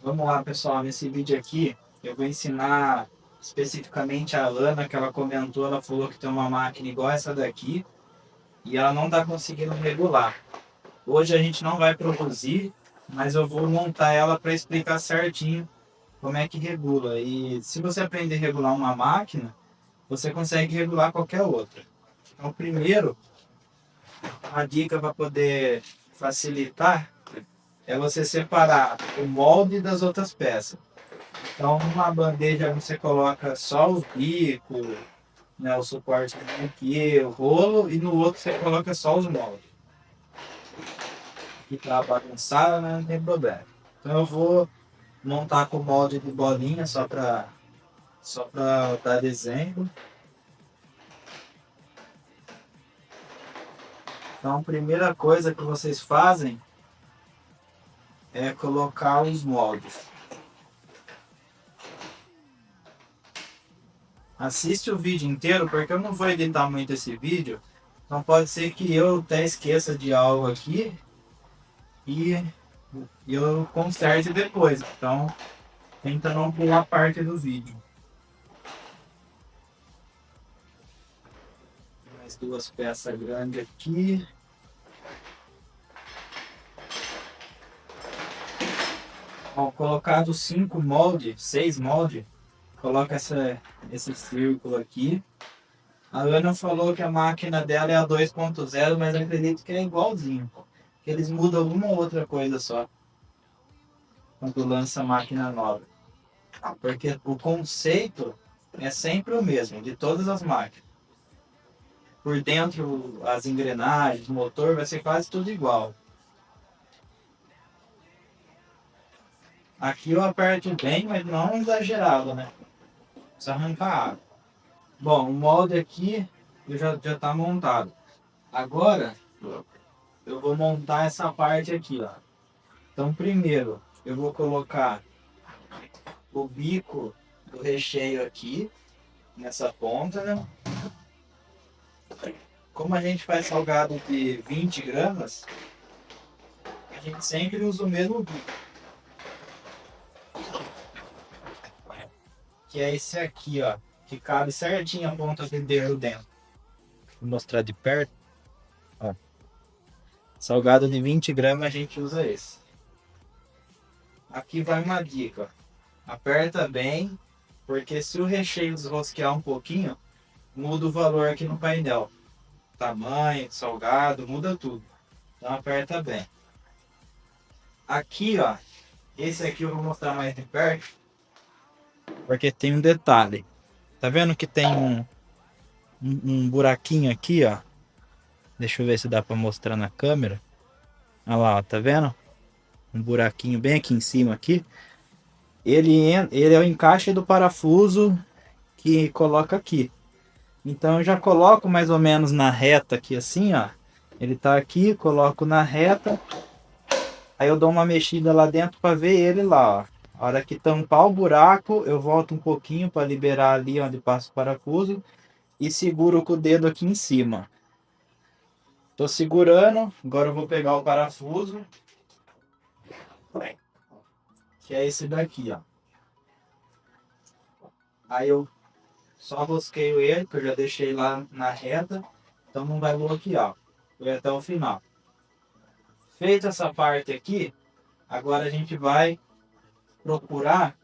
Vamos lá, pessoal. Nesse vídeo aqui, eu vou ensinar especificamente a Ana, que ela comentou, ela falou que tem uma máquina igual essa daqui e ela não está conseguindo regular. Hoje a gente não vai produzir, mas eu vou montar ela para explicar certinho como é que regula. E se você aprender a regular uma máquina, você consegue regular qualquer outra. Então, primeiro, uma dica para poder facilitar é você separar o molde das outras peças. Então, numa bandeja você coloca só os bicos, né, o suporte aqui, o rolo, e no outro você coloca só os moldes. E para bagunçar, né, não tem problema. Então eu vou montar com molde de bolinha só para dar exemplo. Então, a primeira coisa que vocês fazem é colocar os moldes. Assiste o vídeo inteiro, porque eu não vou editar muito esse vídeo. Então pode ser que eu até esqueça de algo aqui e eu conserte depois. Então tenta não pular parte do vídeo. Mais duas peças grandes aqui. Bom, colocado 5 moldes, 6 moldes, coloca esse círculo aqui. A Ana falou que a máquina dela é a 2.0, mas eu acredito que é igualzinho. Que eles mudam uma ou outra coisa só quando lança a máquina nova. Porque o conceito é sempre o mesmo, de todas as máquinas. Por dentro, as engrenagens, o motor, vai ser quase tudo igual. Aqui eu aperto bem, mas não exagerado, né? Precisa arrancar água. Bom, o molde aqui já está montado. Agora, eu vou montar essa parte aqui, ó. Então, primeiro, eu vou colocar o bico do recheio aqui, nessa ponta, né? Como a gente faz salgado de 20 gramas, a gente sempre usa o mesmo bico. Que é esse aqui, ó. Que cabe certinho a ponta do dedo dentro. Vou mostrar de perto. Ó. Salgado de 20 gramas a gente usa esse. Aqui vai uma dica. Aperta bem, porque se o recheio desrosquear um pouquinho, muda o valor aqui no painel. Tamanho, salgado, muda tudo. Então aperta bem. Aqui, ó. Esse aqui eu vou mostrar mais de perto. Porque tem um detalhe. Tá vendo que tem um buraquinho aqui, ó? Deixa eu ver se dá pra mostrar na câmera. Olha lá, ó, tá vendo? Um buraquinho bem aqui em cima aqui. Ele é o encaixe do parafuso que coloca aqui. Então eu já coloco mais ou menos na reta aqui assim, ó. Ele tá aqui, coloco na reta. Aí eu dou uma mexida lá dentro para ver ele lá, ó. A hora que tampar o buraco, eu volto um pouquinho para liberar ali onde passa o parafuso e seguro com o dedo aqui em cima. Tô segurando, agora eu vou pegar o parafuso, que é esse daqui, ó. Aí eu só rosqueio ele, que eu já deixei lá na reta, então não vai bloquear. Foi até o final. Feita essa parte aqui, agora a gente vai procurar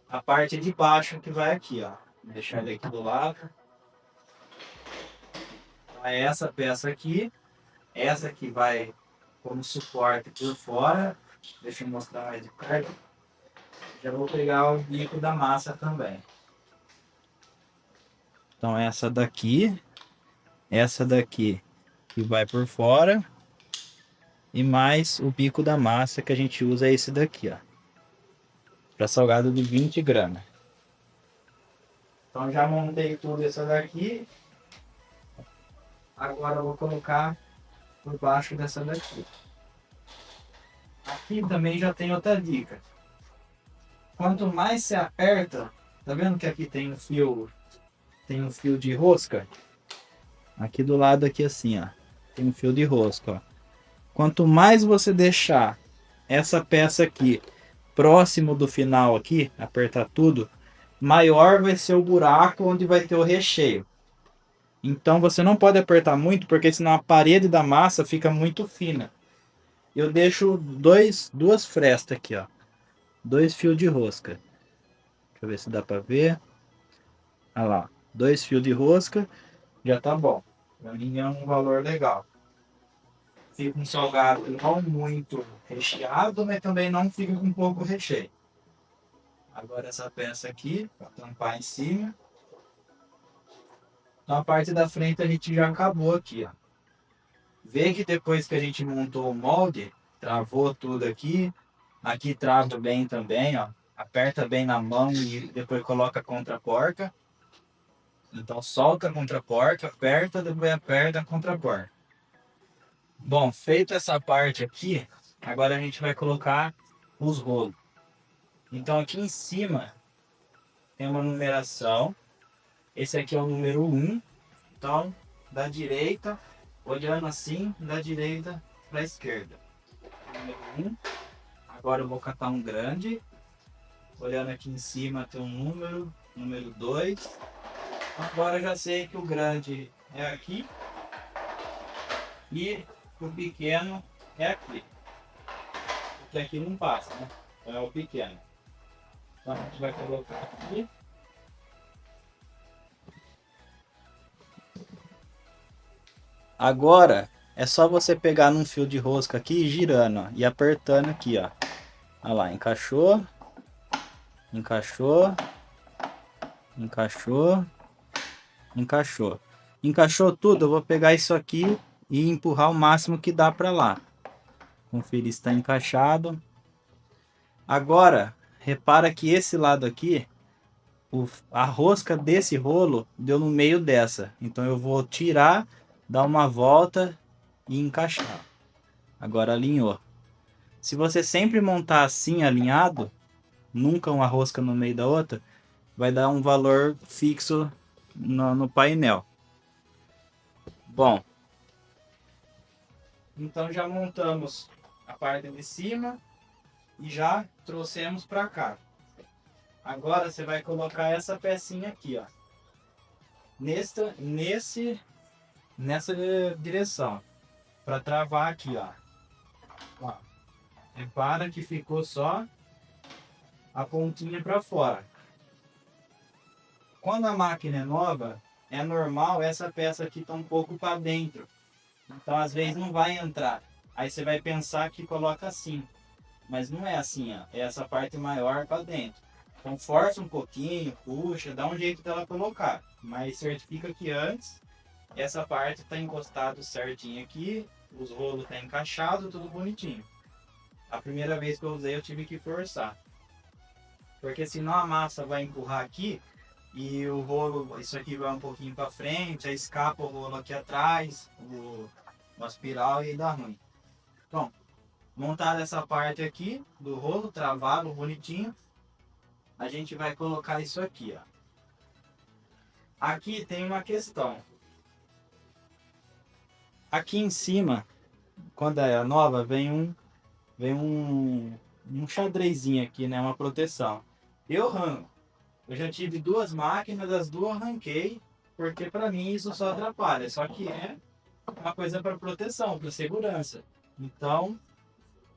a parte de baixo que vai aqui, ó. Vou deixar ele aqui do lado. Então é essa peça aqui. Essa que vai como suporte por fora. Deixa eu mostrar mais de perto. Já vou pegar o bico da massa também. Então essa daqui que vai por fora e mais o bico da massa que a gente usa é esse daqui, ó, para salgado de 20 gramas. Então já montei tudo isso daqui. Agora eu vou colocar por baixo dessa daqui. Aqui também já tem outra dica. Quanto mais você aperta, tá vendo que aqui tem um fio de rosca? Aqui do lado aqui assim, ó, tem um fio de rosca, ó. Quanto mais você deixar essa peça aqui próximo do final aqui, apertar tudo, maior vai ser o buraco onde vai ter o recheio. Então você não pode apertar muito, porque senão a parede da massa fica muito fina. Eu deixo duas frestas aqui, ó. 2 fios de rosca. Deixa eu ver se dá pra ver. Olha lá, 2 fios de rosca, já tá bom. Pra mim é um valor legal. Fica um salgado não muito recheado, mas também não fica com pouco recheio. Agora essa peça aqui, para tampar em cima. Então a parte da frente a gente já acabou aqui, ó. Vê que depois que a gente montou o molde, travou tudo aqui. Aqui trava bem também, ó. Aperta bem na mão e depois coloca a contraporca. Então solta a contraporca, aperta, depois aperta a contraporca. Bom, feito essa parte aqui, agora a gente vai colocar os rolos. Então aqui em cima tem uma numeração. Esse aqui é o número 1. Então, da direita, olhando assim, da direita para a esquerda. Número 1. Agora eu vou catar um grande. Olhando aqui em cima tem um número 2. Agora eu já sei que o grande é aqui e o pequeno é aqui. Porque aqui não passa, né? Então é o pequeno. Então a gente vai colocar aqui. Agora é só você pegar num fio de rosca aqui e girando, ó, e apertando aqui, ó. Olha lá, encaixou, encaixou, encaixou, encaixou. Encaixou tudo, eu vou pegar isso aqui e empurrar o máximo que dá para lá. Conferir se está encaixado. Agora, repara que esse lado aqui, a rosca desse rolo deu no meio dessa. Então eu vou tirar, dar uma volta e encaixar. Agora alinhou. Se você sempre montar assim alinhado, nunca uma rosca no meio da outra, vai dar um valor fixo no painel. Bom, então já montamos a parte de cima e já trouxemos para cá. Agora você vai colocar essa pecinha aqui, ó, nessa direção, para travar aqui, ó. Ó. Repara que ficou só a pontinha para fora. Quando a máquina é nova, é normal essa peça aqui tá um pouco para dentro. Então às vezes não vai entrar. Aí você vai pensar que coloca assim. Mas não é assim, ó. É essa parte maior para dentro. Então força um pouquinho, puxa, dá um jeito dela colocar. Mas certifica que antes essa parte está encostado certinho aqui. Os rolos tá encaixado, tudo bonitinho. A primeira vez que eu usei eu tive que forçar. Porque senão a massa vai empurrar aqui e o rolo, isso aqui vai um pouquinho para frente, aí escapa o rolo aqui atrás, o aspiral e dá ruim. Então, montada essa parte aqui do rolo, travado, bonitinho, a gente vai colocar isso aqui, ó. Aqui tem uma questão. Aqui em cima, quando é nova, vem um xadrezinho aqui, né? Uma proteção. Eu arranco. Eu já tive 2 máquinas, das 2 arranquei, porque para mim isso só atrapalha. Só que é uma coisa para proteção, para segurança. Então,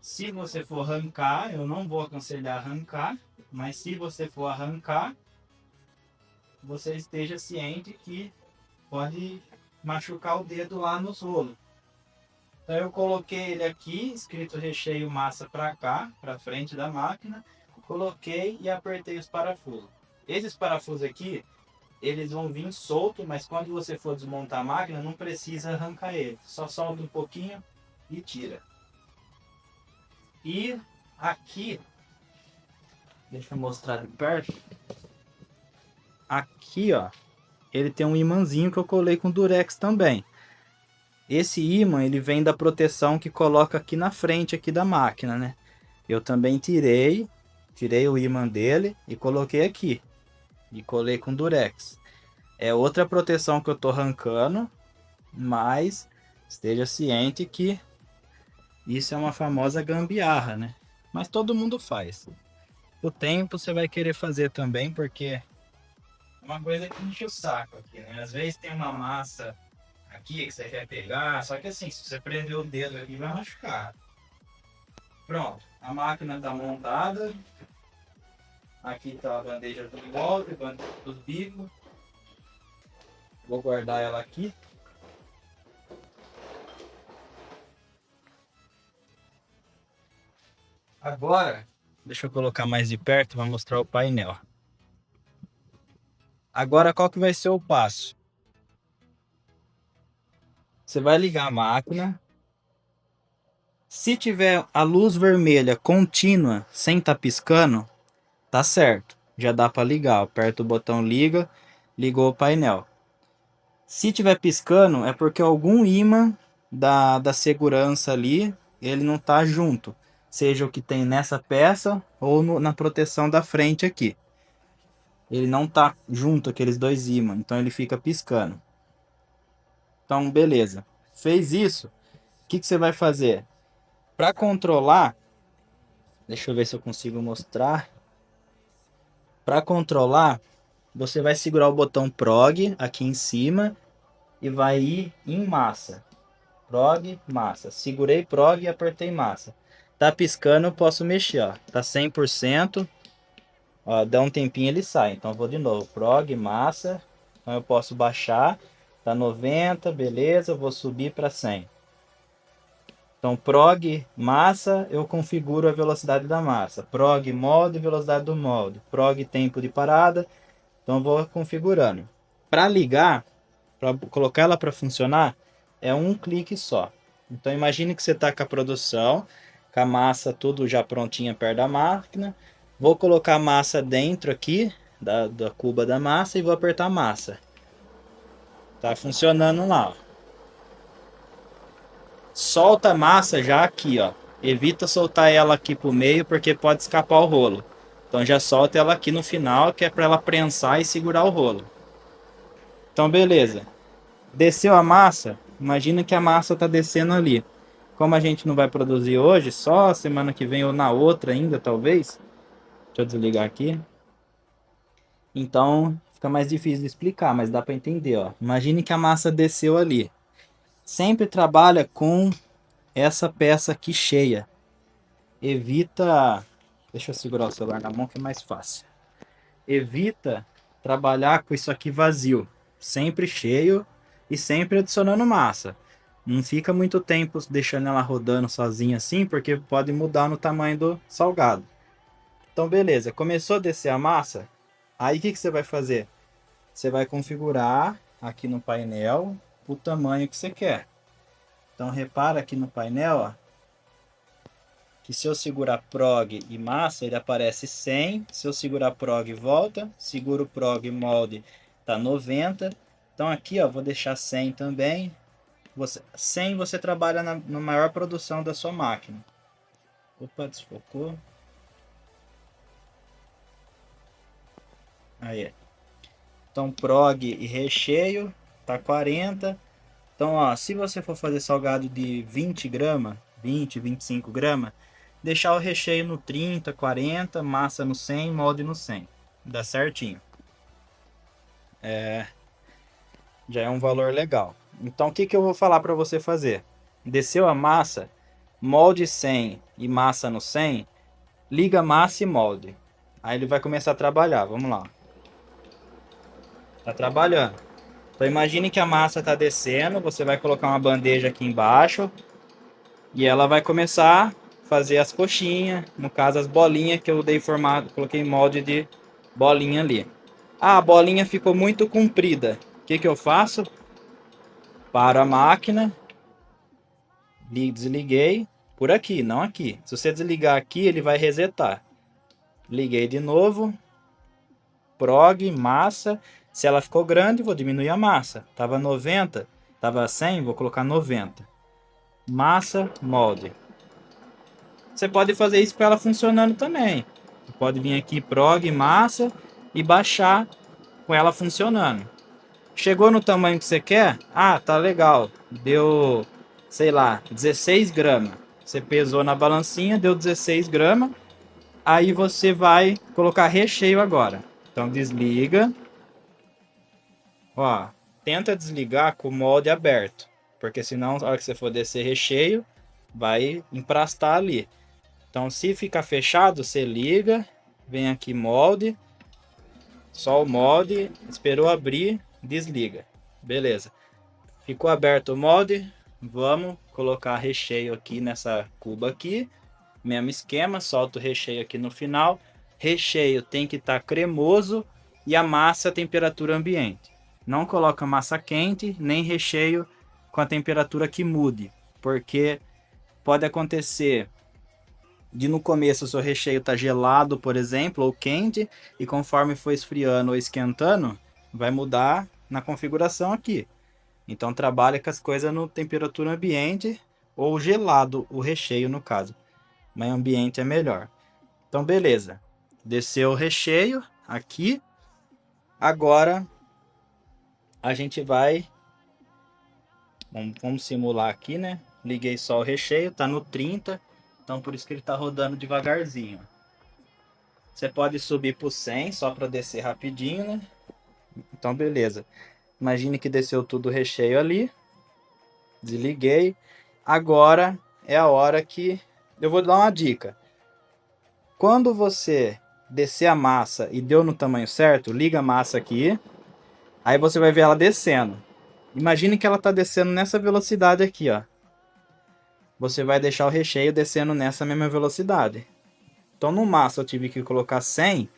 se você for arrancar, eu não vou aconselhar arrancar, mas se você for arrancar, você esteja ciente que pode machucar o dedo lá no rolos. Então eu coloquei ele aqui, escrito recheio massa para cá, para frente da máquina, coloquei e apertei os parafusos. Esses parafusos aqui, eles vão vir solto, mas quando você for desmontar a máquina, não precisa arrancar ele. Só solta um pouquinho e tira. E aqui, deixa eu mostrar de perto. Aqui, ó, ele tem um imãzinho que eu colei com durex também. Esse ímã, ele vem da proteção que coloca aqui na frente aqui da máquina, né? Eu também tirei o ímã dele e coloquei aqui. E colei com durex. É outra proteção que eu tô arrancando, mas esteja ciente que isso é uma famosa gambiarra, né? Mas todo mundo faz. O tempo você vai querer fazer também, porque é uma coisa que enche o saco aqui, né? Às vezes tem uma massa aqui que você quer pegar, só que assim, se você prender o dedo aqui vai machucar. Pronto, a máquina está montada. Aqui está a bandeja do molde, bandeja dos bicos. Vou guardar ela aqui. Agora, deixa eu colocar mais de perto para mostrar o painel. Agora, qual que vai ser o passo? Você vai ligar a máquina. Se tiver a luz vermelha contínua, sem estar piscando, tá certo. Já dá para ligar. Aperta o botão liga, ligou o painel. Se tiver piscando, é porque algum ímã da segurança ali, ele não tá junto. Seja o que tem nessa peça ou na proteção da frente aqui. Ele não tá junto aqueles dois ímãs, então ele fica piscando. Então, beleza. Fez isso, o que você vai fazer? Para controlar, deixa eu ver se eu consigo mostrar. Para controlar, você vai segurar o botão prog aqui em cima e vai ir em massa. Prog, massa. Segurei prog e apertei massa. Tá piscando, eu posso mexer, ó. Tá 100%. Ó, dá um tempinho ele sai. Então eu vou de novo. Prog, massa. Então eu posso baixar. Tá 90, beleza. Eu vou subir para 100. Então prog, massa, eu configuro a velocidade da massa. Prog, molde, velocidade do molde. Prog, tempo de parada. Então eu vou configurando. Para ligar, para colocar ela para funcionar, é um clique só. Então imagine que você está com a produção, com a massa tudo já prontinha perto da máquina. Vou colocar a massa dentro aqui da cuba da massa e vou apertar a massa. Tá funcionando lá, ó. Solta a massa já aqui, ó. Evita soltar ela aqui pro meio porque pode escapar o rolo. Então já solta ela aqui no final, que é para ela prensar e segurar o rolo. Então beleza. Desceu a massa, imagina que a massa está descendo ali. Como a gente não vai produzir hoje, só semana que vem ou na outra ainda, talvez. Deixa eu desligar aqui. Então, fica mais difícil de explicar, mas dá para entender, ó. Imagine que a massa desceu ali. Sempre trabalha com essa peça aqui cheia. Evita... Deixa eu segurar o celular na mão que é mais fácil. Evita trabalhar com isso aqui vazio. Sempre cheio e sempre adicionando massa. Não fica muito tempo deixando ela rodando sozinha assim, porque pode mudar no tamanho do salgado. Então, beleza. Começou a descer a massa. Aí, o que você vai fazer? Você vai configurar aqui no painel o tamanho que você quer. Então, repara aqui no painel, ó, que se eu segurar prog e massa, ele aparece 100. Se eu segurar prog, volta. Seguro prog molde, tá 90. Então, aqui, ó, vou deixar 100 também. 100 você trabalha na maior produção da sua máquina. Opa, desfocou. Aí. Então, prog e recheio tá 40. Então, ó, se você for fazer salgado de 20 gramas, 20, 25 gramas, deixar o recheio no 30, 40, massa no 100, molde no 100. Dá certinho. Já é um valor legal. Então, o que eu vou falar para você fazer? Desceu a massa, molde 100 e massa no 100, liga massa e molde. Aí ele vai começar a trabalhar. Vamos lá. Tá trabalhando. Então imagine que a massa está descendo, você vai colocar uma bandeja aqui embaixo e ela vai começar a fazer as coxinhas, no caso as bolinhas que eu dei formato, coloquei molde de bolinha ali. Ah, a bolinha ficou muito comprida. O que eu faço? Paro a máquina, desliguei por aqui, não aqui. Se você desligar aqui, ele vai resetar. Liguei de novo, prog, massa. Se ela ficou grande, vou diminuir a massa. Tava 90, tava 100, vou colocar 90. Massa, molde. Você pode fazer isso para ela funcionando também. Você pode vir aqui prog, massa e baixar com ela funcionando. Chegou no tamanho que você quer? Ah, tá legal. Deu, sei lá, 16 gramas. Você pesou na balancinha, deu 16 gramas. Aí você vai colocar recheio agora. Então desliga. Ó, tenta desligar com o molde aberto, porque senão na hora que você for descer recheio, vai emplastar ali. Então se ficar fechado, você liga, vem aqui molde, só o molde, esperou abrir, desliga. Beleza. Ficou aberto o molde, vamos colocar recheio aqui nessa cuba aqui. Mesmo esquema, solta o recheio aqui no final. Recheio tem que estar cremoso e a massa a temperatura ambiente. Não coloca massa quente, nem recheio com a temperatura que mude, porque pode acontecer de no começo o seu recheio tá gelado, por exemplo, ou quente, e conforme for esfriando ou esquentando, vai mudar na configuração aqui. Então trabalha com as coisas no temperatura ambiente ou gelado o recheio no caso. Mas ambiente é melhor. Então beleza. Desceu o recheio aqui. Agora a gente vai, vamos simular aqui, né? Liguei só o recheio, tá no 30, então por isso que ele tá rodando devagarzinho. Você pode subir pro 100 só para descer rapidinho, né? Então beleza. Imagine que desceu tudo o recheio ali. Desliguei. Agora é a hora que eu vou dar uma dica. Quando você descer a massa e deu no tamanho certo, liga a massa aqui. Aí você vai ver ela descendo. Imagine que ela está descendo nessa velocidade aqui, ó. Você vai deixar o recheio descendo nessa mesma velocidade. Então no massa eu tive que colocar 100,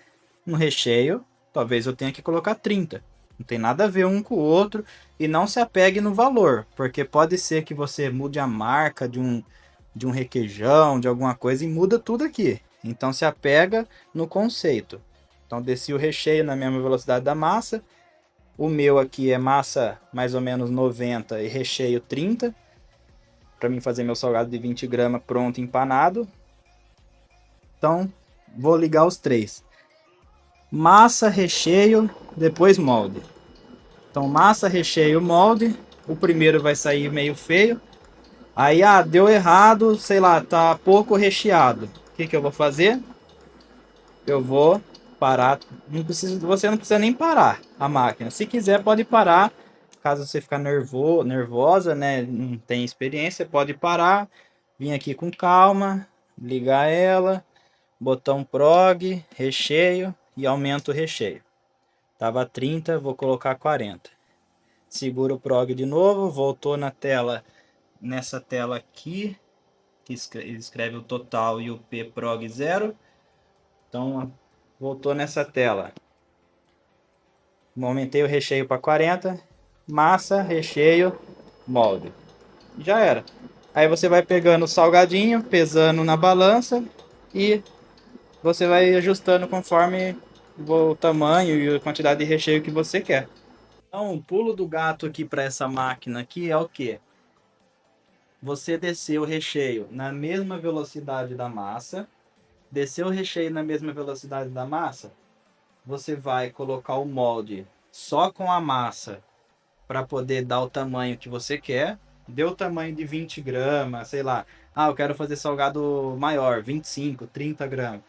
no recheio talvez eu tenha que colocar 30. Não tem nada a ver um com o outro e não se apegue no valor, porque pode ser que você mude a marca de um requeijão, de alguma coisa e muda tudo aqui. Então se apega no conceito. Então desci o recheio na mesma velocidade da massa. O meu aqui é massa mais ou menos 90 e recheio 30. Para mim fazer meu salgado de 20 gramas pronto, empanado. Então vou ligar os três. Massa, recheio, depois molde. Então massa, recheio, molde. O primeiro vai sair meio feio. Aí, deu errado, sei lá, tá pouco recheado. O que eu vou fazer? Eu vou parar. Você não precisa nem parar a máquina. Se quiser, pode parar. Caso você ficar nervosa, né? Não tem experiência, pode parar. Vir aqui com calma, ligar ela, botão prog, recheio e aumenta o recheio. Tava 30, vou colocar 40. Segura o prog de novo, voltou na tela, nessa tela aqui, que escreve o total e o P prog 0. Então, voltou nessa tela. Aumentei o recheio para 40. Massa, recheio, molde. Já era. Aí você vai pegando o salgadinho, pesando na balança e você vai ajustando conforme o tamanho e a quantidade de recheio que você quer. Então, o pulo do gato aqui para essa máquina aqui é o que? Você descer o recheio na mesma velocidade da massa. Descer o recheio na mesma velocidade da massa, você vai colocar o molde só com a massa para poder dar o tamanho que você quer. Deu o tamanho de 20 gramas, sei lá. Eu quero fazer salgado maior, 25, 30 gramas.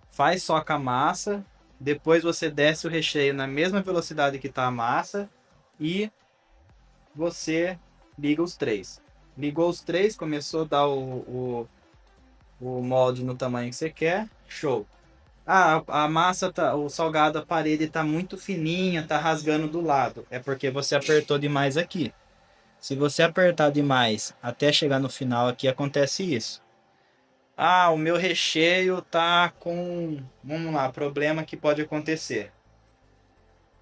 Faz só com a massa, depois você desce o recheio na mesma velocidade que está a massa e você liga os três. Ligou os três, começou a dar o molde no tamanho que você quer, show. A massa o salgado, a parede tá muito fininha, tá rasgando do lado. É porque você apertou demais aqui. Se você apertar demais até chegar no final aqui, acontece isso. O meu recheio tá com, vamos lá, problema que pode acontecer.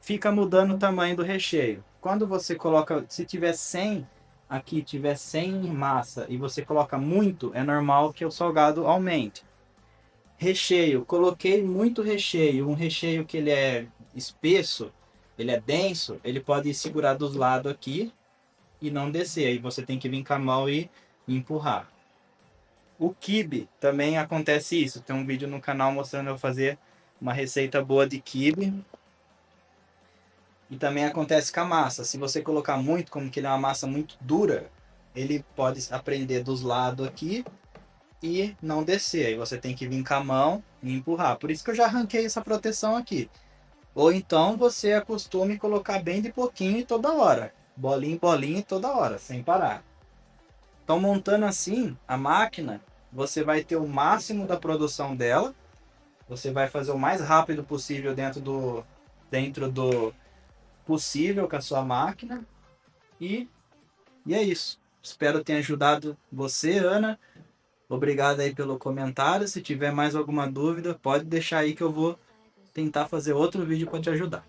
Fica mudando o tamanho do recheio. Quando você coloca, se tiver 100, aqui tiver 100 massa e você coloca muito, é normal que o salgado aumente. Recheio, coloquei muito recheio, um recheio que ele é espesso, ele é denso, ele pode segurar dos lados aqui e não descer, aí você tem que vir com a mão e empurrar. O quibe também acontece isso, tem um vídeo no canal mostrando eu fazer uma receita boa de quibe. E também acontece com a massa, se você colocar muito, como que ele é uma massa muito dura, ele pode aprender dos lados aqui, e não descer. Aí você tem que vir com a mão e empurrar. Por isso que eu já arranquei essa proteção aqui. Ou então você acostume colocar bem de pouquinho e toda hora. Bolinha em bolinha toda hora, sem parar. Então, montando assim a máquina, você vai ter o máximo da produção dela. Você vai fazer o mais rápido possível dentro do possível com a sua máquina. E, e é isso. Espero ter ajudado você, Ana. Obrigado aí pelo comentário. Se tiver mais alguma dúvida, pode deixar aí que eu vou tentar fazer outro vídeo para te ajudar.